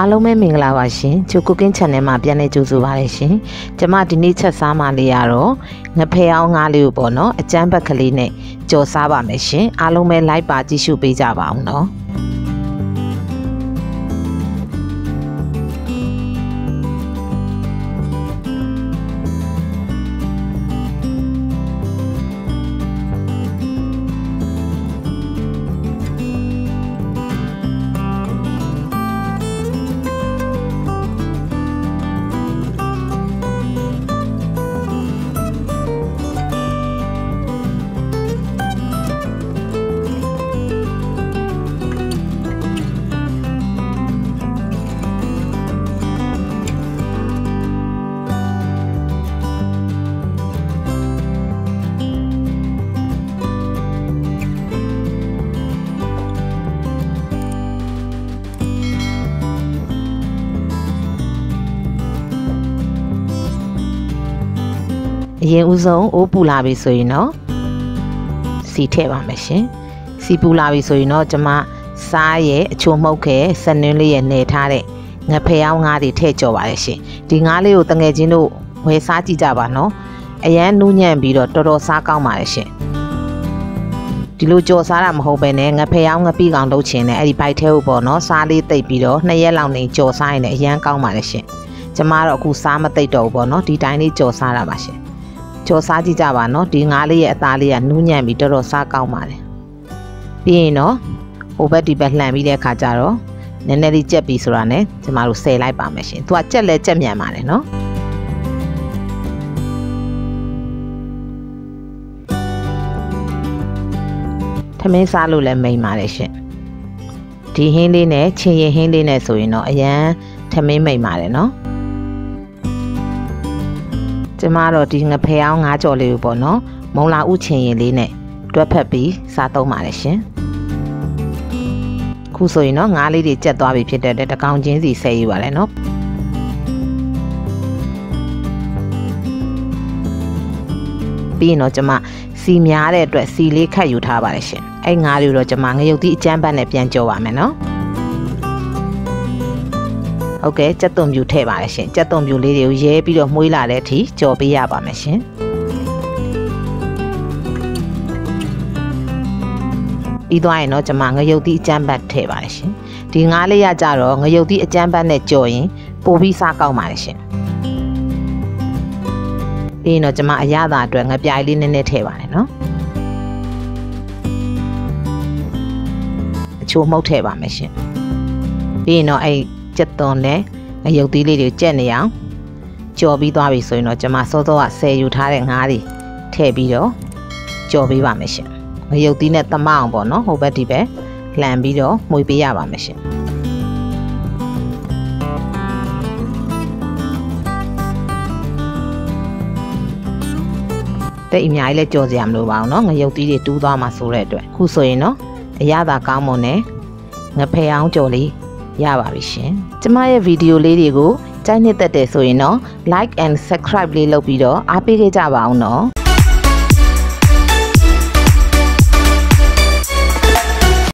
အားလုံးပဲမင်္ဂလာပါရှင်ချို Cooking Channel မှာပြန်လည်ကြိုဆိုပါရရှင်ကျမဒီနေ့ချက်စားမှလေးရတော့ငဖဲအောင်ငါးလေးကိုပေါ့နော်အကျန်းဘက်ကလေးနဲ့ကြော်စားပါမယ်ရှင်အားလုံးပဲလိုက်ပါကြည့်ရှုပေးကြပါအောင်နော်အရင်ဦးဆုံးအိုးပူလာပြီဆိုရင်တော့စီထည့်ပါမယ်ရှင်စီပူလာပြီဆိုရင်တော့ကျမစားရဲ့အချိုမှုတ်ခဲစနင်းလေးရဲ့နေထားတဲ့ငဖဲအောင်ငါးတွေထည့်ကြော်ပါရရှင်ဒီငါးလေးကိုတငယ်ချင်းတို့ဝယ်စားကြည့်ကြပါနော်အရန်နူးညံ့ပြီးတော့တော်တော်စားကောင်းပါရရှင်ဒီလိုကြော်စားတာမဟုတ်ပဲနဲ့ငဖဲအောင်ငပိကောင်လုပ်ချင်တယ်အဲ့ဒီဘိုက်ထဲကိုပေါ့နော်စားလေးတိတ်ပြီးတော့2ရက်လောက်နေကြော်စားရင်လည်းအရန်ကောင်းပါရရှင်ကျမတော့အခုစားမတိတ်တော့ဘူးပေါ့နော်ဒီတိုင်းလေးကြော်စားတာပါရှင်ကြော်စားကြည့်ကြပါနော်ဒီငါးလေးရဲ့အသားလေးကနူးညံ့ပြီးတော်တော်စားကောင်းပါတယ်ပြီးရင်တော့ဟိုဘက်ဒီဘက်လှန်ပြီးတဲ့အခါကျတော့နည်းနည်းလေးကြက်ပြီးဆိုတာနဲ့ကျမတို့ဆယ်လိုက်ပါမယ်ရှင်သူကကြက်လဲကြက်မြန်ပါတယ်နော်ထမင်းစားလို့လည်းမိန်ပါတယ်ရှင်ဒီဟင်းလေးနဲ့ချင်းရင်ဟင်းလေးနဲ့ဆိုရင်တော့အရန်ထမင်းမိန်ပါတယ်နော်ကျမတော့ဒီငဖဲအောင်ငါးကြော်လေးကိုပေါ့နော်မုံလာဥချင်ရင်လေးနဲ့တွဲဖက်ပြီးစားသုံးပါတယ်ရှင်ခုဆိုရင်တော့ငါးလေးတွေကြက်သွားပြီဖြစ်တဲ့တကောင်ချင်းစီဆဲယူပါလေနော်ပြီးရင်တော့ကျမစီများတဲ့အတွက်စီလေးခတ်ယူထားပါတယ်ရှင်အဲ့ငါးလေးတော့ကျမငရုတ်သီးအကျန်းပတ်နဲ့ပြန်ကြော်ပါမယ်နော်ဟုတ်ကဲ့ကြက်သွန်ပြူထည့်ပါတယ်ရှင်ကြက်သွန်ပြူလေးတွေကိုရဲပြီးတော့မှုေးလာတဲ့အထိကြော်ပေးရပါမယ်ရှင်ပြီးသွားရင်တော့ကျွန်မငရုတ်သီးအကျန်းပတ်ထည့်ပါတယ်ရှင်ဒီငါးလေးရကြတော့ငရုတ်သီးအကျန်းပတ်နဲ့ကြော်ရင်ပိုပြီးစားကောင်းပါတယ်ရှင်ပြီးရင်တော့ကျွန်မအရသာအတွက်ငပြိုင်လေးနည်းနည်းထည့်ပါတယ်နော်အချိုမှုတ်ထည့်ပါမယ်ရှင်ပြီးရင်တော့အဲ့ကြက်သွန်နဲ့ငရုတ်သီးလေးတွေကြက်နေအောင်ကြော်ပြီးသွားပြီဆိုရင်တော့ကျွန်မစောစောကဆယ်ယူထားတဲ့ငါးတွေထည့်ပြီးတော့ကြော်ပေးပါမယ်ရှင်ငရုတ်သီးနဲ့သမအောင်ပေါ့နော်ဟိုဘက်ဒီဘက်လှန်ပြီးတော့မှုေးပေးရပါမယ်ရှင်တဲ့အများကြီးလဲကြော်စရာမလိုပါဘူးနော်ငရုတ်သီးတွေတူးသွားမှာဆိုတဲ့အတွက်ခုဆိုရင်တော့အရသာကောင်းမွန်နဲ့ငဖဲအောင်ကြော်လေးရပါပြီရှင်ကျမရဲ့ဗီဒီယိုလေးတွေကိုကြိုက်နှစ်သက်တယ်ဆိုရင်တော့ like and subscribe လေးလုပ်ပြီးတော့အားပေးခဲ့ကြပါအောင်နော်